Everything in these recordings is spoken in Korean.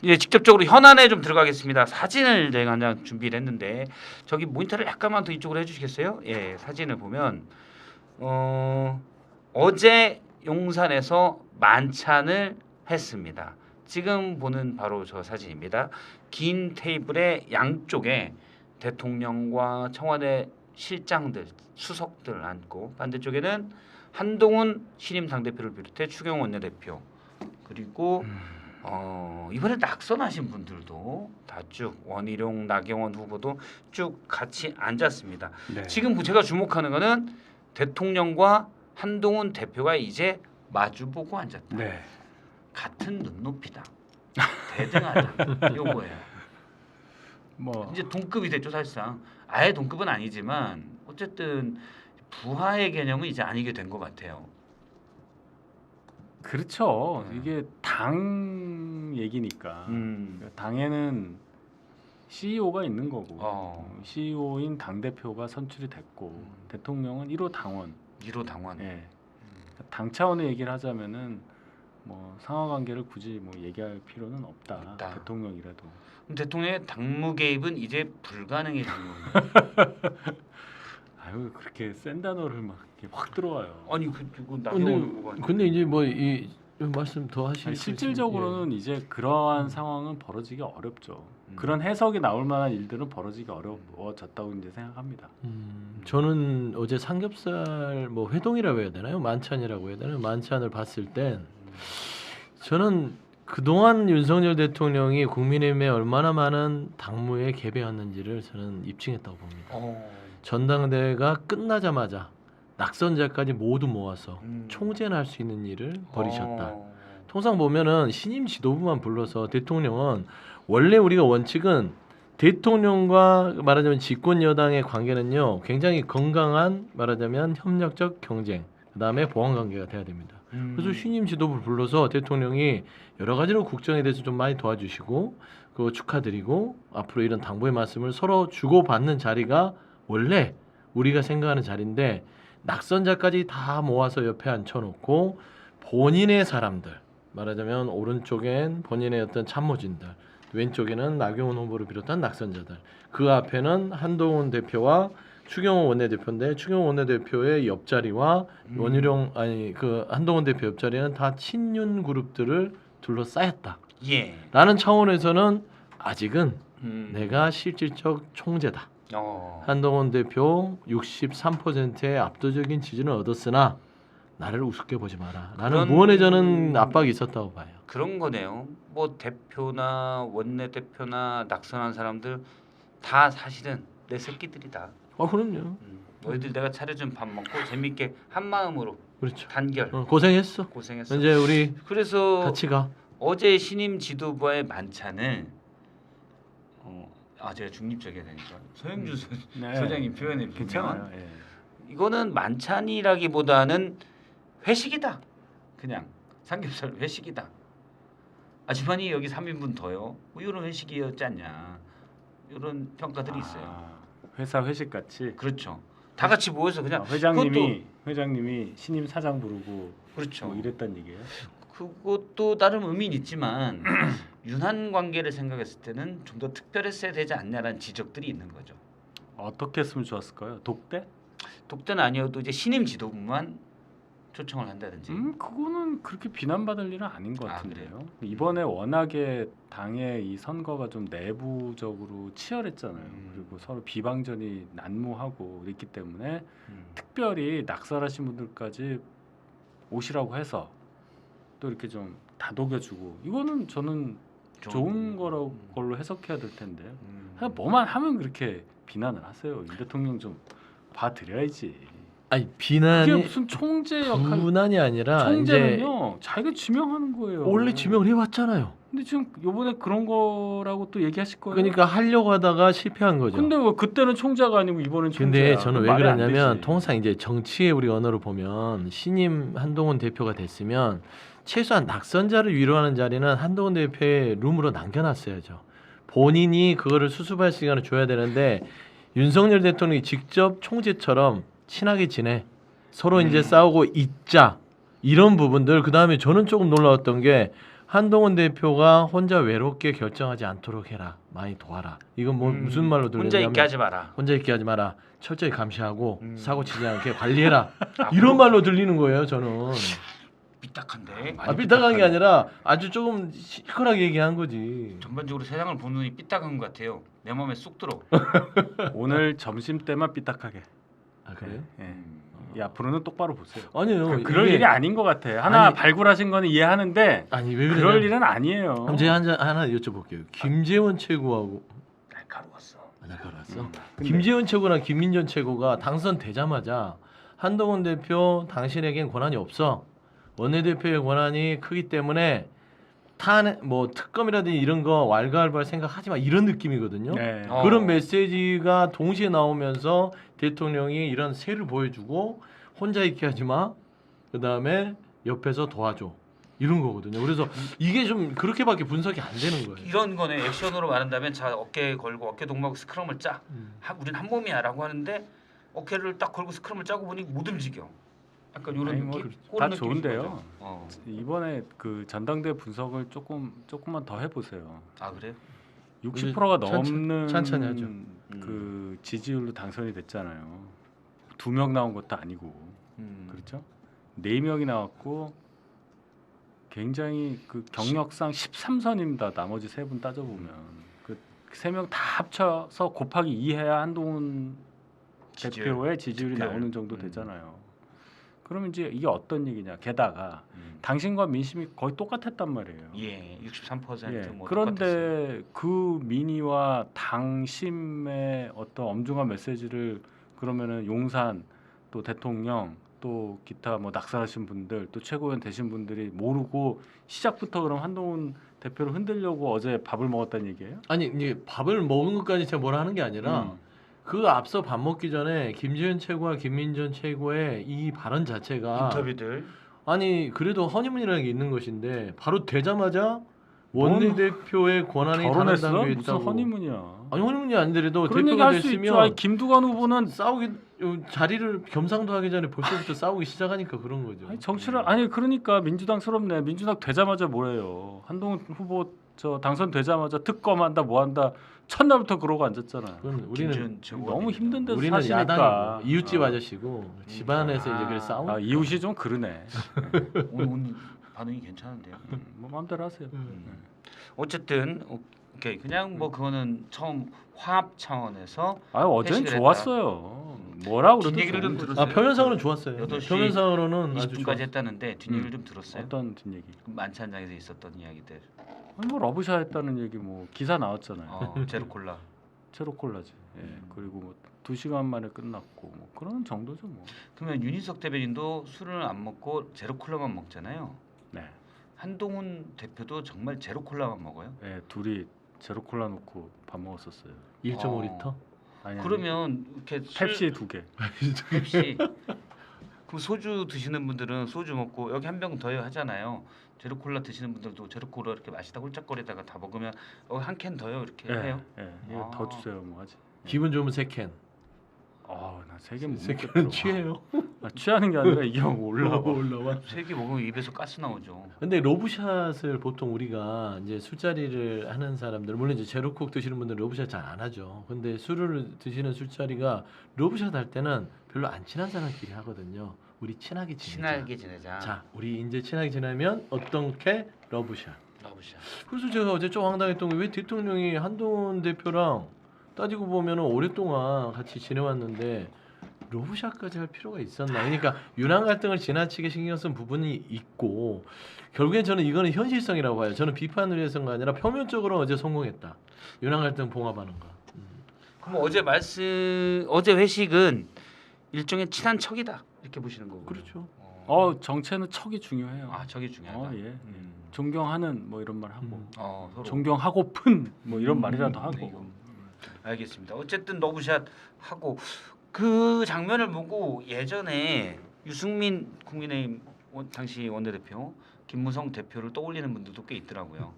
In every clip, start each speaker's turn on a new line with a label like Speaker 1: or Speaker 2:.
Speaker 1: 예, 직접적으로 현안에 좀 들어가겠습니다. 사진을 제가 한 장 준비를 했는데 저기 모니터를 약간만 더 이쪽으로 해주시겠어요? 예, 사진을 보면 어제 용산에서 만찬을 했습니다. 지금 보는 바로 저 사진입니다. 긴 테이블의 양쪽에 대통령과 청와대 실장들, 수석들 앉고 반대쪽에는 한동훈 신임 당대표를 비롯해 추경호 원내대표 그리고 이번에 낙선하신 분들도 다 쭉 원희룡, 나경원 후보도 쭉 같이 앉았습니다.
Speaker 2: 네.
Speaker 1: 지금 제가 주목하는 거는 대통령과 한동훈 대표가 이제 마주보고 앉았다.
Speaker 2: 네.
Speaker 1: 같은 눈높이다. 대등하다. 요거예요.
Speaker 2: 뭐
Speaker 1: 이제 동급이 됐죠 사실상. 아예 동급은 아니지만 어쨌든 부하의 개념은 이제 아니게 된 것 같아요.
Speaker 2: 그렇죠. 이게 당 얘기니까 당에는 CEO가 있는 거고 CEO인 당 대표가 선출이 됐고 대통령은 1호 당원.
Speaker 1: 1호 당원.
Speaker 2: 예. 당 차원의 얘기를 하자면은 뭐 상하관계를 굳이 뭐 얘기할 필요는 없다. 대통령이라도.
Speaker 1: 그럼 대통령의 당무 개입은 이제 불가능해지는 거예요.
Speaker 2: 아유 그렇게 센 단어를 막 이렇게 확 들어와요.
Speaker 1: 아니 그거 나경원 후보가.
Speaker 3: 근데 이제 뭐 이 말씀 더 하시겠어요?
Speaker 2: 실질적으로는 이제 그러한 상황은 벌어지기 어렵죠. 그런 해석이 나올 만한 일들은 벌어지기 어려워졌다고 이제 생각합니다.
Speaker 3: 저는 어제 삼겹살 뭐 회동이라고 해야 되나요? 만찬이라고 해야 되나요? 만찬을 봤을 땐 저는 그동안 윤석열 대통령이 국민의힘에 얼마나 많은 당무에 개입했는지를 저는 입증했다고 봅니다. 전당대회가 끝나자마자 낙선자까지 모두 모아서 총재를 할 수 있는 일을 벌이셨다. 통상 보면은 신임 지도부만 불러서 대통령은 원래 우리가 원칙은 대통령과 말하자면 집권 여당의 관계는요 굉장히 건강한 말하자면 협력적 경쟁 그다음에 보완 관계가 돼야 됩니다. 그래서 신임 지도부를 불러서 대통령이 여러 가지로 국정에 대해서 좀 많이 도와주시고 그 축하드리고 앞으로 이런 당부의 말씀을 서로 주고받는 자리가 원래 우리가 생각하는 자리인데 낙선자까지 다 모아서 옆에 앉혀놓고 본인의 사람들 말하자면 오른쪽엔 본인의 어떤 참모진들 왼쪽에는 나경원 후보를 비롯한 낙선자들 그 앞에는 한동훈 대표와 추경호 원내대표인데 추경호 원내대표의 옆자리와 원희룡 아니 그 한동훈 대표 옆자리는 다 친윤 그룹들을 둘러싸였다.
Speaker 1: 예.
Speaker 3: 라는 차원에서는 아직은 내가 실질적 총재다. 한동훈 대표 63%의 압도적인 지지를 얻었으나 나를 우습게 보지 마라. 라는 무언의 저는 압박이 있었다고 봐요.
Speaker 1: 그런 거네요. 뭐 대표나 원내대표나 낙선한 사람들 다 사실은 내 새끼들이다.
Speaker 3: 그럼요.
Speaker 1: 너희들 내가 차려준 밥 먹고 재밌게 한 마음으로
Speaker 3: 그렇죠.
Speaker 1: 단결.
Speaker 3: 고생했어. 이제 우리
Speaker 1: 그래서
Speaker 3: 같이 가.
Speaker 1: 어제 신임 지도부의 만찬을 제가 중립적이어야 되니까 서영주 소장님 표현해 주면 이거는 만찬이라기보다는 회식이다. 그냥 삼겹살 회식이다. 아주머니 여기 3인분 더요. 뭐 이런 회식이었지 않냐. 이런 평가들이 있어요.
Speaker 2: 회사 회식 같이.
Speaker 1: 그렇죠. 다 같이 모여서 그냥
Speaker 2: 회장님이 신임 사장 부르고
Speaker 1: 그렇죠.
Speaker 2: 뭐 이랬단 얘기예요.
Speaker 1: 그것도 나름 의미는 있지만 윤한 관계를 생각했을 때는 좀 더 특별했어야 되지 않냐라는 지적들이 있는 거죠.
Speaker 2: 어떻게 했으면 좋았을까요? 독대?
Speaker 1: 독대는 아니어도 이제 신임 지도부만 초청을 한다든지.
Speaker 2: 그거는 그렇게 비난받을 일은 아닌 것 같은데요. 이번에 워낙에 당의 이 선거가 좀 내부적으로 치열했잖아요. 그리고 서로 비방전이 난무하고 그랬기 때문에 특별히 낙선하신 분들까지 오시라고 해서 또 이렇게 좀 다독여주고 이거는 저는 좋은 걸로 해석해야 될 텐데 그냥 뭐만 하면 그렇게 비난을 하세요. 이 대통령 좀 봐드려야지.
Speaker 3: 아니 비난이
Speaker 2: 그게 무슨 총재 역할?
Speaker 3: 비난이 아니라
Speaker 2: 총재는요 자기가 지명하는 거예요.
Speaker 3: 원래 지명을 해왔잖아요.
Speaker 2: 근데 지금 이번에 그런 거라고 또 얘기하실 거예요.
Speaker 3: 그러니까 하려고 하다가 실패한 거죠.
Speaker 2: 근데 왜 그때는 총재가 아니고 이번엔 총재야?
Speaker 3: 근데 저는 왜 그러냐면 통상 이제 정치의 우리 언어로 보면 신임 한동훈 대표가 됐으면 최소한 낙선자를 위로하는 자리는 한동훈 대표의 룸으로 남겨놨어야죠. 본인이 그거를 수습할 시간을 줘야 되는데 윤석열 대통령이 직접 총재처럼 친하게 지내 서로 이제 싸우고 있자 이런 부분들 그 다음에 저는 조금 놀라웠던 게 한동훈 대표가 혼자 외롭게 결정하지 않도록 해라. 많이 도와라. 이건 뭐 무슨 말로
Speaker 1: 혼자
Speaker 3: 들리냐면
Speaker 1: 있게 하지 마라.
Speaker 3: 혼자 있게 하지 마라. 철저히 감시하고 사고 치지 않게 관리해라.
Speaker 1: 아,
Speaker 3: 이런 말로 들리는 거예요, 저는.
Speaker 1: 삐딱한데.
Speaker 3: 삐딱한 게 아니라 아주 조금 시원하게 얘기한 거지.
Speaker 1: 전반적으로 세상을 보는 눈이 삐딱한 것 같아요. 내 마음에 쏙 들어.
Speaker 2: 오늘 점심 때만 삐딱하게.
Speaker 3: 아 그래요?
Speaker 2: 예. 이 앞으로는 똑바로 보세요.
Speaker 3: 아니요.
Speaker 2: 그럴
Speaker 3: 이게-
Speaker 2: 일이 아닌 것 같아. 하나
Speaker 3: 아니-
Speaker 2: 발굴하신 거는 이해하는데
Speaker 3: 아니 왜 그래?
Speaker 2: 그럴 일은 아니에요.
Speaker 3: 그럼 제가 하나 여쭤볼게요. 김재원 최고하고
Speaker 1: 날카로웠어.
Speaker 3: 날카로웠어.
Speaker 2: 근데-
Speaker 3: 김재원 최고랑 김민전 최고가 당선되자마자 한동훈 대표 당신에겐 권한이 없어. 원내대표의 권한이 크기 때문에 뭐 특검이라든지 이런 거 왈가왈부할 생각하지 마 이런 느낌이거든요.
Speaker 2: 네.
Speaker 3: 그런 메시지가 동시에 나오면서 대통령이 이런 세를 보여주고 혼자 있게 하지 마. 그다음에 옆에서 도와줘. 이런 거거든요. 그래서 이게 좀 그렇게밖에 분석이 안 되는 거예요.
Speaker 1: 이런 거네. 액션으로 말한다면 자 어깨에 걸고 어깨 동무하고 스크럼을 짜. 우린 한 몸이야라고 하는데 어깨를 딱 걸고 스크럼을 짜고 보니 못 움직여. 약간 이런
Speaker 2: 아니, 뭐
Speaker 1: 느낌.
Speaker 2: 다
Speaker 1: 그런 느낌인
Speaker 2: 좋은데요.
Speaker 1: 거죠. 어.
Speaker 2: 이번에 그 전당대 분석을 조금만 더 해보세요.
Speaker 1: 아 그래요?
Speaker 2: 60%가
Speaker 3: 천천히
Speaker 2: 넘는
Speaker 3: 하죠.
Speaker 2: 그 지지율로 당선이 됐잖아요. 2명 나온 것도 아니고 그렇죠? 4명이 나왔고 굉장히 그 경력상 13선입니다. 나머지 3분 따져보면 그 3명 다 합쳐서 곱하기 2해야 한동훈
Speaker 1: 지지율.
Speaker 2: 대표의 지지율이
Speaker 1: 득표.
Speaker 2: 나오는 정도 되잖아요. 그러면 이제 이게 어떤 얘기냐? 게다가 당신과 민심이 거의 똑같았단 말이에요.
Speaker 1: 예, 63%
Speaker 2: 예,
Speaker 1: 뭐 똑같았어요.
Speaker 2: 그런데 그 민의와 당심의 어떤 엄중한 메시지를 그러면은 용산 또 대통령 또 기타 뭐 낙선하신 분들 또 최고위원 되신 분들이 모르고 시작부터 그럼 한동훈 대표를 흔들려고 어제 밥을 먹었다는 얘기예요?
Speaker 3: 아니 이제 밥을 먹은 것까지 제가 뭐라 하는 게 아니라 그 앞서 밥 먹기 전에 김재현 최고와 김민전 최고의 이 발언 자체가
Speaker 1: 인터뷰들
Speaker 3: 아니 그래도 허니문이라는 게 있는 것인데 바로 되자마자 원내대표의 권한이 다른
Speaker 2: 결혼했어?
Speaker 3: 단계에
Speaker 2: 무슨
Speaker 3: 있다고.
Speaker 2: 허니문이야?
Speaker 3: 아니 허니문이 아니더라도
Speaker 2: 그런 얘기
Speaker 3: 대표가
Speaker 2: 할 수 있죠.
Speaker 3: 됐으면
Speaker 2: 아니, 김두관 후보는
Speaker 3: 싸우기 자리를 겸상도 하기 전에 벌써부터 싸우기 시작하니까 그런 거죠.
Speaker 2: 아니, 정치를 아니 그러니까 민주당스럽네. 민주당 되자마자 뭐래요? 한동훈 후보 저 당선되자마자 특검한다 뭐한다 첫날부터 그러고 앉았잖아요.
Speaker 3: 그건 우리는
Speaker 1: 김재현 최고가
Speaker 2: 너무
Speaker 1: 됩니다.
Speaker 2: 힘든 데서
Speaker 3: 우리는
Speaker 2: 사시니까
Speaker 3: 야당이고 이웃집 아저씨고 집안에서 이제 그래 싸우.
Speaker 2: 아, 이웃이 좀 그러네.
Speaker 1: 오늘 반응이 괜찮은데요.
Speaker 2: 뭐 마음대로 하세요.
Speaker 1: 어쨌든 오케이 그냥 뭐 그거는 처음 화합 차원에서
Speaker 2: 아 어제는
Speaker 1: 회식을
Speaker 2: 좋았어요. 뭐라고 그래도
Speaker 1: 뒷얘기를
Speaker 2: 좋은
Speaker 1: 좀
Speaker 2: 거지.
Speaker 1: 들었어요.
Speaker 3: 아 표면상으로는 좋았어요.
Speaker 1: 8시
Speaker 3: 표면상으로는 아주
Speaker 1: 20분까지
Speaker 3: 좋았어요.
Speaker 1: 했다는데 뒷얘기를 좀 들었어요.
Speaker 2: 어떤 뒷얘기?
Speaker 1: 그 만찬장에서 있었던 이야기들.
Speaker 2: 아니 뭐 러브샷 했다는 얘기 뭐 기사 나왔잖아요.
Speaker 1: 제로콜라.
Speaker 2: 제로콜라지. 예. 그리고 뭐 2시간 만에 끝났고 뭐 그런 정도죠 뭐.
Speaker 1: 그러면 윤희석 대변인도 술을 안 먹고 제로콜라만 먹잖아요.
Speaker 2: 네.
Speaker 1: 한동훈 대표도 정말 제로콜라만 먹어요?
Speaker 2: 예, 둘이 제로콜라 놓고 밥 먹었었어요.
Speaker 3: 1.5리터.
Speaker 2: 아니,
Speaker 1: 그러면 이렇게
Speaker 2: 펩시 2개.
Speaker 1: 펩시. 그럼 소주 드시는 분들은 소주 먹고 여기 한 병 더요 하잖아요. 제로콜라 드시는 분들도 제로콜라 이렇게 마시다 홀짝거리다가 다 먹으면 한 캔 더요 이렇게 해요.
Speaker 2: 예. 이거
Speaker 1: 아.
Speaker 2: 더 주세요 뭐 하지.
Speaker 3: 기분 좋으면 3캔.
Speaker 2: 나 3개 못
Speaker 3: 3캔은
Speaker 2: 먹겠더라.
Speaker 3: 취해요.
Speaker 2: 취하는 게 아니라 이게 막 올라와.
Speaker 3: 올라와.
Speaker 1: 세 개 먹으면 입에서 가스 나오죠.
Speaker 3: 근데 러브샷을 보통 우리가 이제 술자리를 하는 사람들 물론 이제 제로콕 드시는 분들은 러브샷 잘 안 하죠. 근데 술을 드시는 술자리가 러브샷 할 때는 별로 안 친한 사람끼리 하거든요. 우리 친하게 지내자.
Speaker 1: 친하게 지내자.
Speaker 3: 자, 우리 이제 친하게 지내면 어떻게 러브샷.
Speaker 1: 러브샷.
Speaker 3: 그래서 제가 어제 좀 황당했던 게 왜 대통령이 한동훈 대표랑 따지고 보면은 오랫동안 같이 지내왔는데 러브샷까지 할 필요가 있었나? 그러니까 윤한 갈등을 지나치게 신경 쓴 부분이 있고 결국엔 저는 이거는 현실성이라고 봐요. 저는 비판을 해서가 아니라 표면적으로 어제 성공했다. 윤한 갈등 봉합하는 거.
Speaker 1: 그럼 어제 회식은 일종의 친한 척이다 이렇게 보시는 거고.
Speaker 3: 그렇죠.
Speaker 2: 정체는 척이 중요해요.
Speaker 1: 저게 중요하다.
Speaker 2: 예. 존경하는 뭐 이런 말 하고
Speaker 1: 서로.
Speaker 2: 존경하고픈 뭐 이런 말이라도 하고.
Speaker 1: 네, 알겠습니다. 어쨌든 러브샷 하고 그 장면을 보고 예전에 유승민 국민의힘 당시 원내대표 김무성 대표를 떠올리는 분들도 꽤 있더라고요.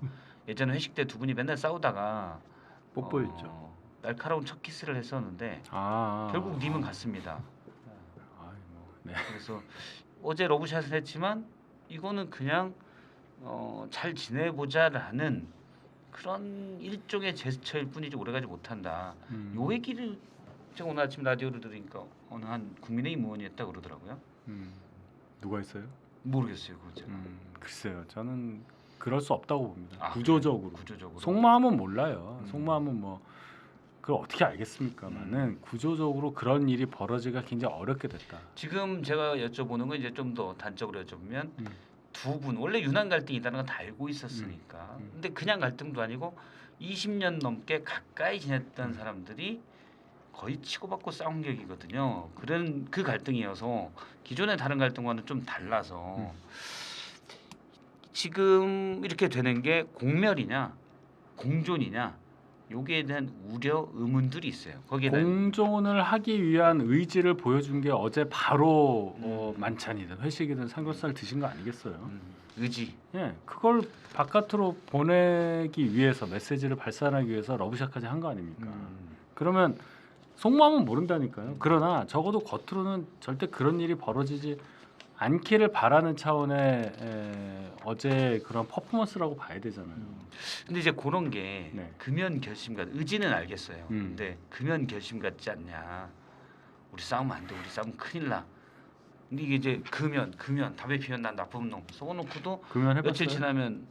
Speaker 1: 예전에 회식 때 두 분이 맨날 싸우다가
Speaker 3: 뽀뽀했죠.
Speaker 1: 날카로운 첫 키스를 했었는데 결국 님은 갔습니다.
Speaker 2: 네.
Speaker 1: 그래서 어제 러브샷을 했지만 이거는 그냥 잘 지내보자라는 그런 일종의 제스처일 뿐이지 오래가지 못한다. 요 얘기를 제가 오늘 아침 라디오를 들으니까 어느 한 국민의힘 의원이 했다고 그러더라고요.
Speaker 2: 누가 있어요?
Speaker 1: 모르겠어요, 그거 제가.
Speaker 2: 글쎄요, 저는 그럴 수 없다고 봅니다.
Speaker 1: 아,
Speaker 2: 구조적으로.
Speaker 1: 구조적으로.
Speaker 2: 속마음은 몰라요.
Speaker 1: 음.
Speaker 2: 속마음은 뭐 그걸 어떻게 알겠습니까만은 구조적으로 그런 일이 벌어지기가 굉장히 어렵게 됐다.
Speaker 1: 지금 제가 여쭤보는 건 이제 좀 더 단적으로 여쭤보면 두 분 원래 유난 갈등이 있다는 건 다 알고 있었으니까. 근데 그냥 갈등도 아니고 20년 넘게 가까이 지냈던 사람들이 거의 치고받고 싸운 격이거든요. 그런 그 갈등이어서 기존의 다른 갈등과는 좀 달라서 지금 이렇게 되는 게 공멸이냐 공존이냐 여기에 대한 우려 의문들이 있어요. 거기에 대한
Speaker 2: 공존을 하기 위한 의지를 보여준 게 어제 바로 만찬이든 회식이든 삼겹살 드신 거 아니겠어요?
Speaker 1: 의지.
Speaker 2: 예, 그걸 바깥으로 보내기 위해서 메시지를 발산하기 위해서 러브샷까지 한 거 아닙니까? 그러면 속마음은 모른다니까요. 그러나 적어도 겉으로는 절대 그런 일이 벌어지지 않기를 바라는 차원의 어제 그런 퍼포먼스라고 봐야 되잖아요.
Speaker 1: 근데 이제 그런 게
Speaker 2: 네.
Speaker 1: 금연 결심 같 의지는 알겠어요.
Speaker 2: 음.
Speaker 1: 근데 금연 결심 같지 않냐. 우리 싸우면 안 돼. 우리 싸우면 큰일 나. 근데 이게 이제 금연 담배 피우면 난 나쁜 놈 써놓고도
Speaker 2: 그러면 해봤어요?
Speaker 1: 며칠 지나면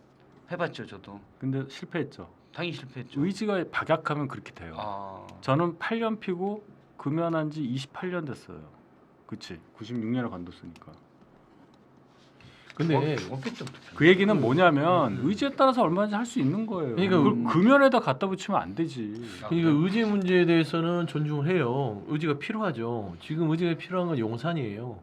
Speaker 1: 해봤죠 저도.
Speaker 2: 근데 실패했죠.
Speaker 1: 당연히 실패했죠.
Speaker 2: 의지가 박약하면 그렇게 돼요.
Speaker 1: 아,
Speaker 2: 저는 8년 피고 금연한 지 28년 됐어요. 그치? 96년에 관뒀으니까.
Speaker 3: 근데
Speaker 1: 죽었겠죠.
Speaker 2: 그 얘기는 뭐냐면 의지에 따라서 얼마든지 할 수 있는 거예요.
Speaker 3: 그러니까
Speaker 2: 그걸 금연에다 갖다 붙이면 안 되지.
Speaker 3: 그러니까 의지 문제에 대해서는 존중을 해요. 의지가 필요하죠. 지금 의지가 필요한 건 용산이에요.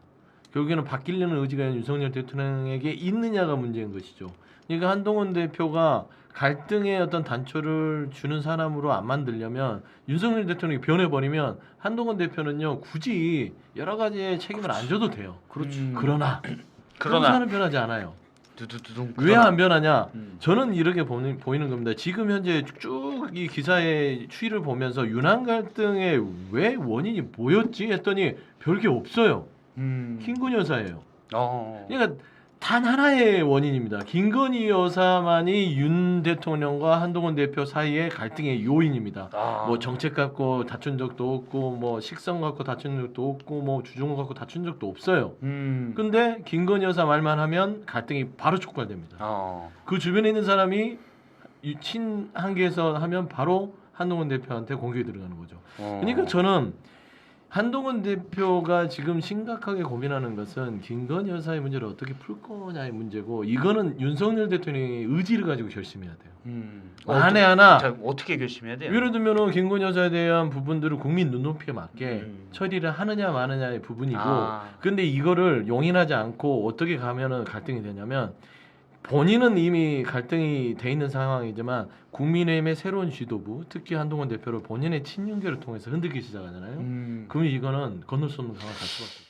Speaker 3: 결국에는 바뀌려는 의지가 윤석열 대통령에게 있느냐가 문제인 것이죠. 그러니까 한동훈 대표가 갈등의 어떤 단초를 주는 사람으로 안 만들려면 윤석열 대통령이 변해버리면 한동훈 대표는요 굳이 여러 가지의 책임을 안 져도 돼요.
Speaker 2: 그렇죠.
Speaker 3: 그러나
Speaker 1: 그러나
Speaker 3: 형사는 변하지 않아요.
Speaker 1: 두두두둥.
Speaker 3: 왜 안 변하냐?
Speaker 1: 음.
Speaker 3: 저는 이렇게 보이는 겁니다. 지금 현재 쭉 이 기사의 추이를 보면서 윤한 갈등의 왜 원인이 뭐였지 했더니 별게 없어요. 김건희 여사예요. 그러니까 단 하나의 원인입니다. 김건희 여사만이 윤 대통령과 한동훈 대표 사이의 갈등의 요인입니다. 뭐 정책 갖고 다툰 적도 없고 뭐 식성 갖고 다툰 적도 없고 뭐 주종 갖고 다툰 적도 없어요. 근데 김건희 여사 말만 하면 갈등이 바로 촉발됩니다. 그 주변에 있는 사람이 친한계에서 하면 바로 한동훈 대표한테 공격이 들어가는 거죠. 그러니까 저는 한동훈 대표가 지금 심각하게 고민하는 것은 김건희 여사의 문제를 어떻게 풀 거냐의 문제고 이거는 윤석열 대통령의 의지를 가지고 결심해야 돼요. 만에 하나
Speaker 1: 자, 어떻게 결심해야 돼요?
Speaker 3: 예를 들면은 김건희 여사에 대한 부분들을 국민 눈높이에 맞게 처리를 하느냐 마느냐의 부분이고 근데 이거를 용인하지 않고 어떻게 가면은 갈등이 되냐면 본인은 이미 갈등이 돼 있는 상황이지만 국민의힘의 새로운 지도부 특히 한동훈 대표를 본인의 친윤계를 통해서 흔들기 시작하잖아요. 그럼 이거는 건널 수 없는 상황을 갈 수밖에 없어요.